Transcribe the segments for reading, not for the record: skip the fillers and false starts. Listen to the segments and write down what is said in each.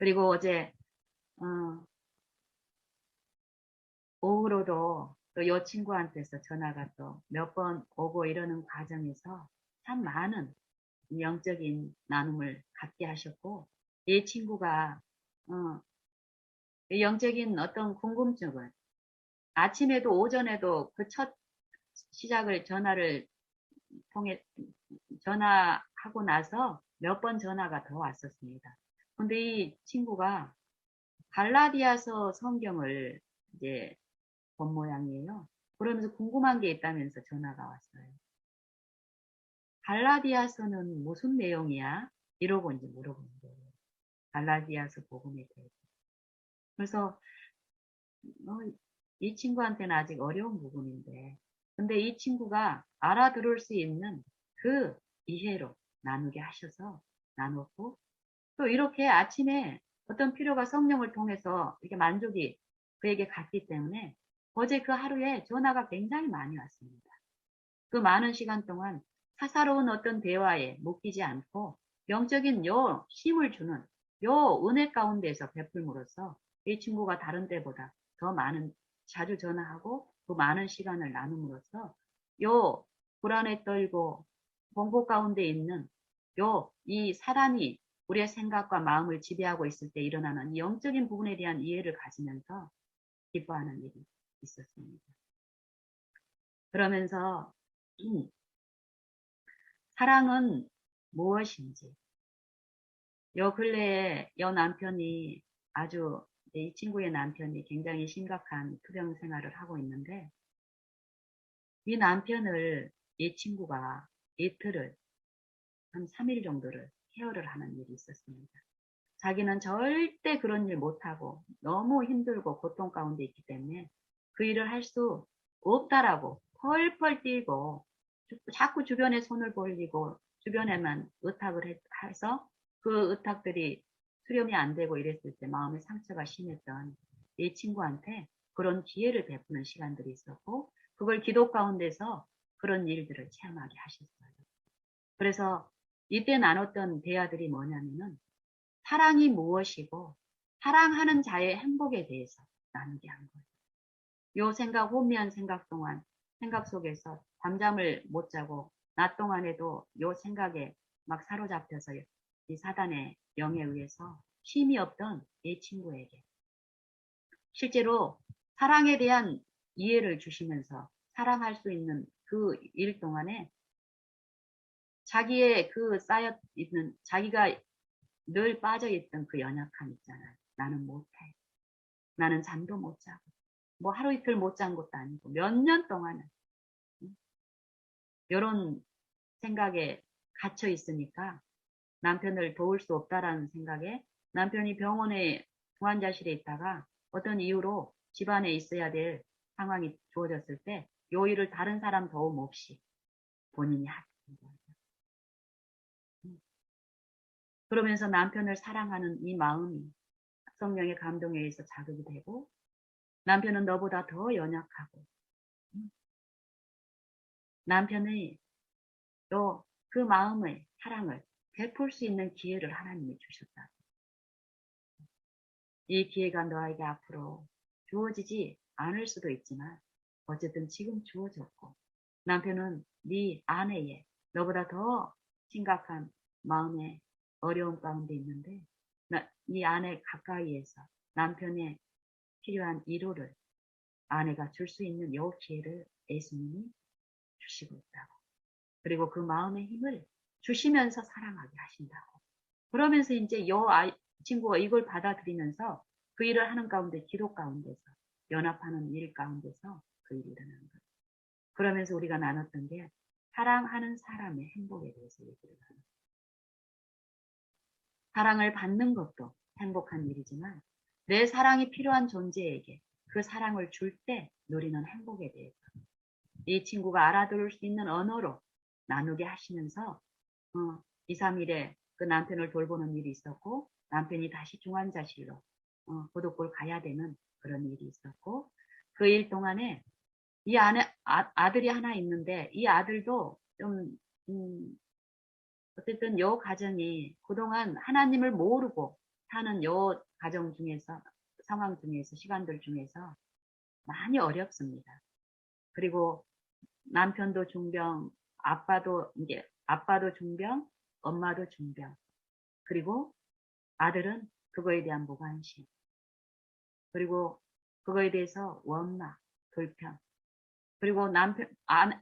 그리고 어제 어, 오후로도 또 요 친구한테서 전화가 또 몇 번 오고 이러는 과정에서 참 많은 영적인 나눔을 갖게 하셨고, 이 친구가 어, 영적인 어떤 궁금증을 아침에도 오전에도 그 첫 시작을 전화를 통해 전화하고 나서 몇 번 전화가 더 왔었습니다. 근데 이 친구가 갈라디아서 성경을 이제 본 모양이에요. 그러면서 궁금한 게 있다면서 전화가 왔어요. 갈라디아서는 무슨 내용이야? 이러고 이제 물어보는 거예요. 갈라디아서 복음에 대해서. 그래서 이 친구한테는 아직 어려운 부분인데, 근데 이 친구가 알아들을 수 있는 그 이해로 나누게 하셔서 나눴고, 또 이렇게 아침에 어떤 필요가 성령을 통해서 이렇게 만족이 그에게 갔기 때문에 어제 그 하루에 전화가 굉장히 많이 왔습니다. 그 많은 시간 동안 사사로운 어떤 대화에 묶이지 않고 영적인 요 힘을 주는 요 은혜 가운데서 베풀므로써 이 친구가 다른 때보다 더 많은 자주 전화하고 그 많은 시간을 나눔으로써 요 불안에 떨고 공고 가운데 있는 요 이 사단이 우리의 생각과 마음을 지배하고 있을 때 일어나는 영적인 부분에 대한 이해를 가지면서 기뻐하는 일이 있었습니다. 그러면서 사랑은 무엇인지, 요 근래에 요 남편이 아주 이 친구의 남편이 굉장히 심각한 투병 생활을 하고 있는데, 이 남편을 이 친구가 이틀을 한 3일 정도를 케어를 하는 일이 있었습니다. 자기는 절대 그런 일 못하고 너무 힘들고 고통 가운데 있기 때문에 그 일을 할 수 없다라고 펄펄 뛰고 자꾸 주변에 손을 벌리고 주변에만 의탁을 해서 그 의탁들이 수렴이 안 되고 이랬을 때 마음의 상처가 심했던 이 친구한테 그런 기회를 베푸는 시간들이 있었고, 그걸 기도 가운데서 그런 일들을 체험하게 하셨어요. 그래서 이때 나눴던 대화들이 뭐냐면은 사랑이 무엇이고 사랑하는 자의 행복에 대해서 나누게 한 거예요. 요 생각, 혼미한 생각 동안 생각 속에서 밤잠을 못 자고 낮 동안에도 요 생각에 막 사로잡혀서 이 사단의 영에 의해서 쉼이 없던 이 친구에게 실제로 사랑에 대한 이해를 주시면서 사랑할 수 있는 그 일 동안에 자기의 그 쌓여 있는 자기가 늘 빠져있던 그 연약함 있잖아요. 나는 못해. 나는 잠도 못 자고. 뭐 하루 이틀 못 잔 것도 아니고 몇 년 동안은 이런 생각에 갇혀 있으니까 남편을 도울 수 없다라는 생각에 남편이 병원에 중환자실에 있다가 어떤 이유로 집안에 있어야 될 상황이 주어졌을 때 요 일을 다른 사람 도움 없이 본인이 하게 된 거예요. 그러면서 남편을 사랑하는 이 마음이 성령의 감동에 의해서 자극이 되고, 남편은 너보다 더 연약하고 남편의 또 그 마음의 사랑을 베풀 수 있는 기회를 하나님이 주셨다. 이 기회가 너에게 앞으로 주어지지 않을 수도 있지만 어쨌든 지금 주어졌고, 남편은 네 아내의 너보다 더 심각한 마음의 어려움 가운데 있는데 네 아내 가까이에서 남편의 필요한 위로를 아내가 줄 수 있는 요 기회를 예수님이 주시고 있다고. 그리고 그 마음의 힘을 주시면서 사랑하게 하신다고. 그러면서 이제 친구가 이걸 받아들이면서 그 일을 하는 가운데 기도 가운데서 연합하는 일 가운데서 그 일이 일어나는 거예요. 그러면서 우리가 나눴던 게 사랑하는 사람의 행복에 대해서 얘기를 하는 거예요. 사랑을 받는 것도 행복한 일이지만 내 사랑이 필요한 존재에게 그 사랑을 줄 때 누리는 행복에 대해서 이 친구가 알아들을 수 있는 언어로 나누게 하시면서 2, 3일에 그 남편을 돌보는 일이 있었고, 남편이 다시 중환자실로 고독골 가야 되는 그런 일이 있었고, 그 일 동안에 이 안에 아들이 하나 있는데 이 아들도 좀 어쨌든 요 가정이 그동안 하나님을 모르고 사는 요 가정 중에서, 상황 중에서, 시간들 중에서 많이 어렵습니다. 그리고 남편도 중병, 아빠도 중병, 엄마도 중병. 그리고 아들은 그거에 대한 무관심. 그리고 그거에 대해서 원망, 불평. 그리고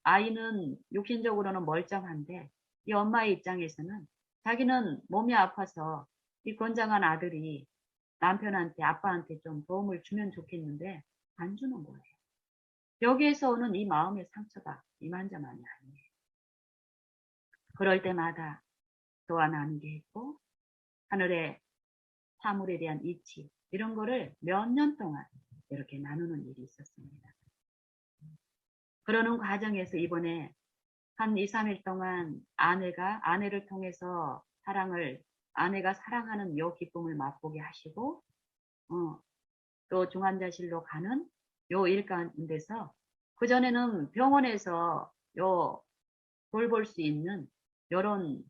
아이는 육신적으로는 멀쩡한데, 이 엄마의 입장에서는 자기는 몸이 아파서 이 건장한 아들이 남편한테, 아빠한테 좀 도움을 주면 좋겠는데, 안 주는 거예요. 여기에서 오는 이 마음의 상처가 이만저만이 아니에요. 그럴 때마다 도와 나누게 했고, 하늘의 사물에 대한 이치, 이런 거를 몇 년 동안 이렇게 나누는 일이 있었습니다. 그러는 과정에서 이번에 한 2, 3일 동안 아내를 통해서 아내가 사랑하는 요 기쁨을 맛보게 하시고, 또 중환자실로 가는 요 일 가운데서, 그전에는 병원에서 요 돌볼 수 있는 요런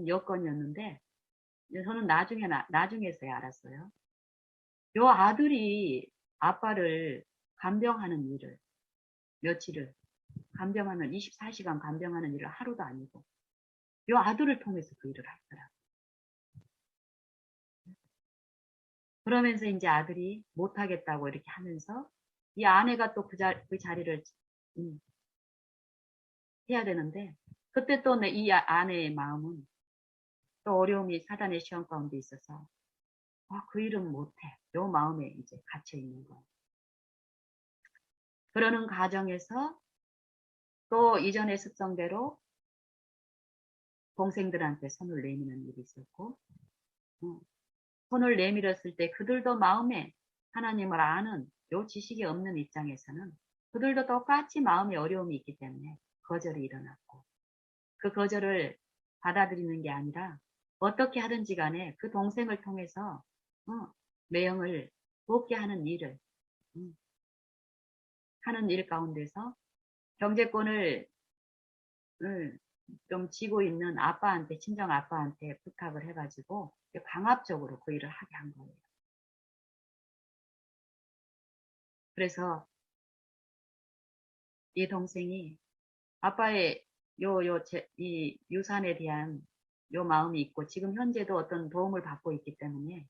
여건이었는데, 저는 나중에서야 알았어요. 요 아들이 아빠를 간병하는 일을, 며칠을, 24시간 간병하는 일을 하루도 아니고, 요 아들을 통해서 그 일을 하더라고요. 그러면서 이제 아들이 못하겠다고 이렇게 하면서, 이 아내가 또 그 자리를 해야 되는데, 그때 또 이 아내의 마음은 또 어려움이 사단의 시험 가운데 있어서, 그 일은 못해. 요 마음에 이제 갇혀 있는 거예요. 그러는 과정에서 또 이전의 습성대로 동생들한테 손을 내미는 일이 있었고, 손을 내밀었을 때 그들도 마음에 하나님을 아는 요 지식이 없는 입장에서는 그들도 똑같이 마음에 어려움이 있기 때문에 거절이 일어났고, 그 거절을 받아들이는 게 아니라 어떻게 하든지 간에 그 동생을 통해서 매형을 돕게 하는 일을 하는 일 가운데서 경제권을 좀 쥐고 있는 친정 아빠한테 부탁을 해가지고 강압적으로 그 일을 하게 한 거예요. 그래서 이 동생이 아빠의 이 유산에 대한 요 마음이 있고, 지금 현재도 어떤 도움을 받고 있기 때문에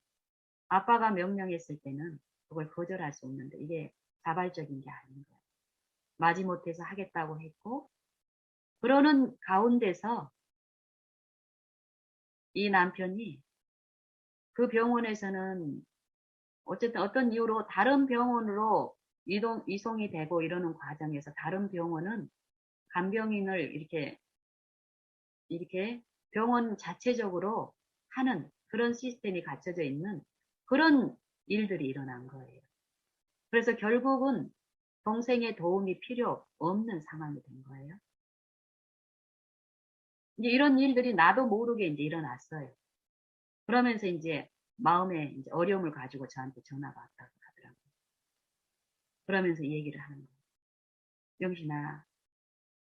아빠가 명령했을 때는 그걸 거절할 수 없는데, 이게 자발적인 게 아닌 거예요. 마지못해서 하겠다고 했고, 그러는 가운데서 이 남편이 그 병원에서는 어쨌든 어떤 이유로 다른 병원으로 이송이 되고 이러는 과정에서, 다른 병원은 간병인을 이렇게 병원 자체적으로 하는 그런 시스템이 갖춰져 있는 그런 일들이 일어난 거예요. 그래서 결국은 동생의 도움이 필요 없는 상황이 된 거예요. 이제 이런 일들이 나도 모르게 이제 일어났어요. 그러면서 이제 마음에 이제 어려움을 가지고 저한테 전화가 왔다고 하더라고요. 그러면서 이 얘기를 하는 거예요. 영신아,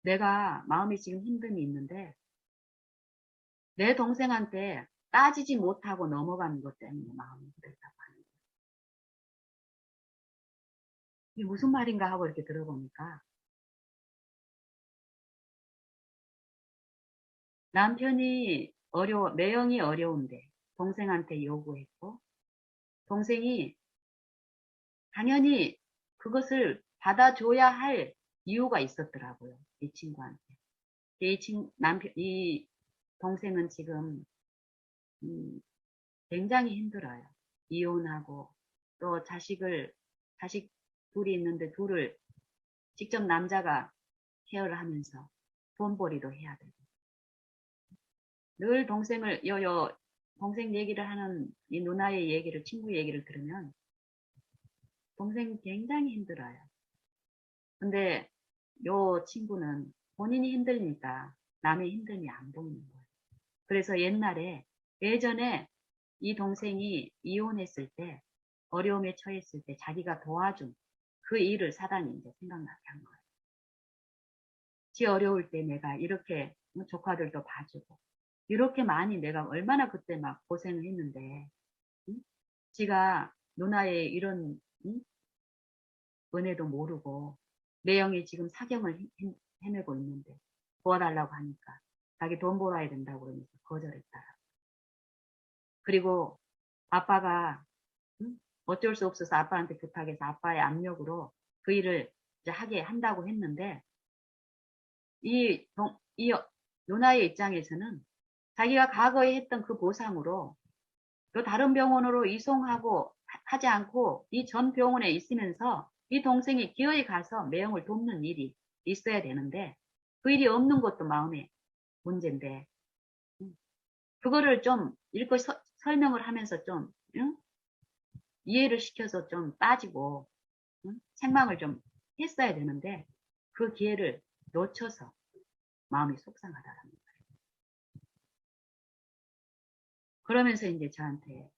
내가 마음에 지금 힘듦이 있는데 내 동생한테 따지지 못하고 넘어가는 것 때문에 마음이 그랬다고 하는 거예요. 이게 무슨 말인가 하고 이렇게 들어보니까, 남편이 매형이 어려운데 동생한테 요구했고, 동생이 당연히 그것을 받아줘야 할 이유가 있었더라고요. 이 친구한테. 이 동생은 지금 음, 굉장히 힘들어요. 이혼하고 또 자식 둘이 있는데 둘을 직접 남자가 케어를 하면서 돈벌이도 해야 되고, 늘 동생 얘기를 하는 이 누나의 친구 얘기를 들으면 동생이 굉장히 힘들어요. 근데 요 친구는 본인이 힘들니까 남의 힘듦이 안 보이는 거예요. 그래서 예전에 이 동생이 이혼했을 때, 어려움에 처했을 때 자기가 도와준 그 일을 사단이 이제 생각나게 한 거예요. 지 어려울 때 내가 이렇게 조카들도 봐주고, 이렇게 많이 내가 얼마나 그때 막 고생을 했는데, 응? 지가 누나의 이런 은혜도 모르고 매형이 지금 사경을 헤매고 있는데 도와달라고 하니까 자기 돈 벌어야 된다고 그러면서 거절했더라. 그리고 아빠가 어쩔 수 없어서 아빠한테 부탁해서 아빠의 압력으로 그 일을 이제 하게 한다고 했는데 이 누나의 입장에서는 자기가 과거에 했던 그 보상으로 또 다른 병원으로 이송하고 하지 않고 이 전 병원에 있으면서 이 동생이 기어이 가서 매형을 돕는 일이 있어야 되는데 그 일이 없는 것도 마음의 문제인데 그거를 좀 읽고 설명을 하면서 좀 이해를 시켜서 좀 따지고 책망을 좀 했어야 되는데 그 기회를 놓쳐서 마음이 속상하다라는 거예요. 그러면서 이제 저한테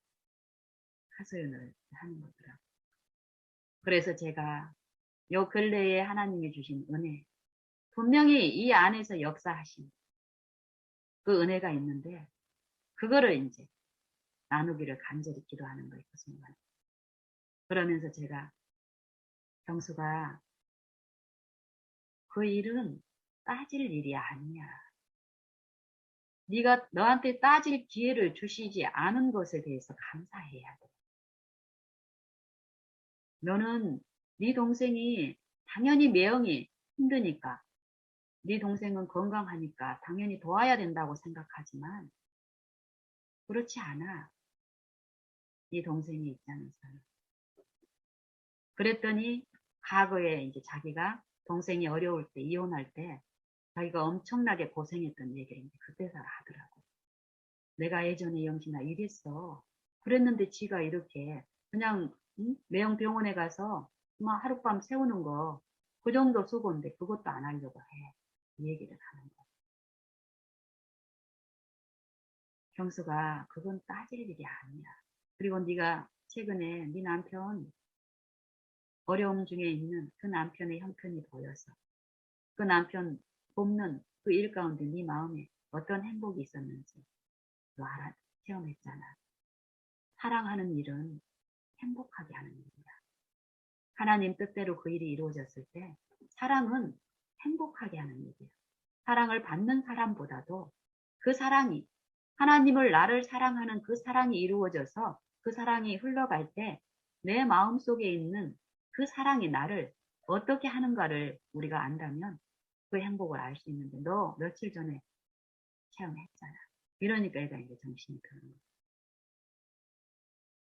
하소연을 하는 거더라고요. 그래서 제가 요 근래에 하나님이 주신 은혜, 분명히 이 안에서 역사하신 그 은혜가 있는데 그거를 이제 나누기를 간절히 기도하는 거예요. 그 순간. 그러면서 제가 경수가 그 일은 따질 일이 아니야. 네가 너한테 따질 기회를 주시지 않은 것에 대해서 감사해야 돼. 너는 네 동생이 당연히 매형이 힘드니까 네 동생은 건강하니까 당연히 도와야 된다고 생각하지만 그렇지 않아. 네 동생의 입장에서는. 그랬더니 과거에 이제 자기가 동생이 어려울 때 이혼할 때 자기가 엄청나게 고생했던 얘기를 이제 그때서 하더라고. 내가 예전에 영신아 이랬어. 그랬는데 지가 이렇게 그냥 매형 병원에 가서 막 하룻밤 세우는 거 그 정도 수고인데 그것도 안 하려고 해. 이 얘기를 하는 거야. 경수가 그건 따질 일이 아니야. 그리고 네가 최근에 네 남편 어려움 중에 있는 그 남편의 형편이 보여서 그 남편 돕는 그 일 가운데 네 마음에 어떤 행복이 있었는지 너 알아 체험했잖아. 사랑하는 일은 행복하게 하는 일이야. 하나님 뜻대로 그 일이 이루어졌을 때 사랑은 행복하게 하는 일이야. 사랑을 받는 사람보다도 그 사랑이 하나님을 나를 사랑하는 그 사랑이 이루어져서 그 사랑이 흘러갈 때 내 마음속에 있는 그 사랑이 나를 어떻게 하는가를 우리가 안다면 그 행복을 알 수 있는데 너 며칠 전에 체험했잖아. 이러니까 애가 이제 정신이 드는 거야.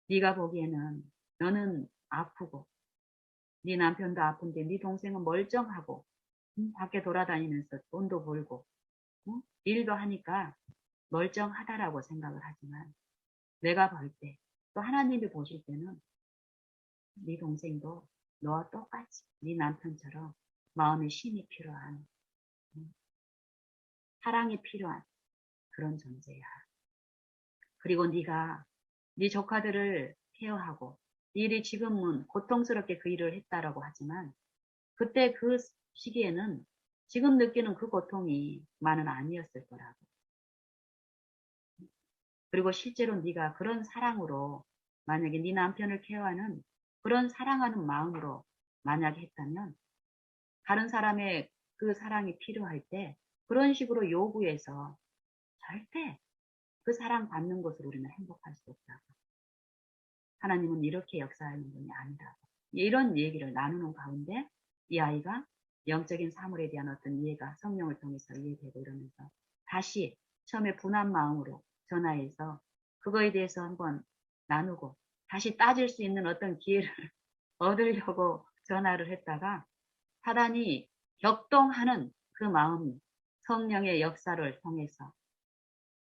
네가 보기에는 너는 아프고 네 남편도 아픈데 네 동생은 멀쩡하고 밖에 돌아다니면서 돈도 벌고 일도 하니까 멀쩡하다라고 생각을 하지만 내가 볼 때 또 하나님이 보실 때는 네 동생도 너와 똑같이 네 남편처럼 마음에 쉼이 필요한 사랑이 필요한 그런 존재야. 그리고 네가 네 조카들을 케어하고 이 일이 지금은 고통스럽게 그 일을 했다라고 하지만 그때 그 시기에는 지금 느끼는 그 고통이 많은 아니었을 거라고. 그리고 실제로 네가 그런 사랑으로 만약에 네 남편을 케어하는 그런 사랑하는 마음으로 만약에 했다면 다른 사람의 그 사랑이 필요할 때 그런 식으로 요구해서 절대 그 사랑 받는 것으로 우리는 행복할 수 없다고. 하나님은 이렇게 역사하는 분이 아니라고. 이런 얘기를 나누는 가운데 이 아이가 영적인 사물에 대한 어떤 이해가 성령을 통해서 이해되고 이러면서 다시 처음에 분한 마음으로 전화해서 그거에 대해서 한번 나누고 다시 따질 수 있는 어떤 기회를 얻으려고 전화를 했다가 사단이 격동하는 그 마음이 성령의 역사를 통해서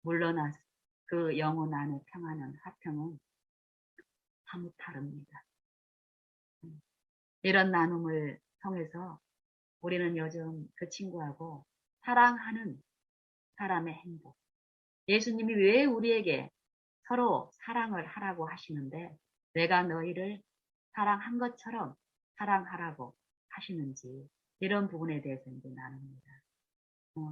물러나서 그 영혼 안에 평안한 화평은 사뭇 다릅니다. 이런 나눔을 통해서 우리는 요즘 그 친구하고 사랑하는 사람의 행복. 예수님이 왜 우리에게 서로 사랑을 하라고 하시는데 내가 너희를 사랑한 것처럼 사랑하라고 하시는지 이런 부분에 대해서 이제 나눕니다.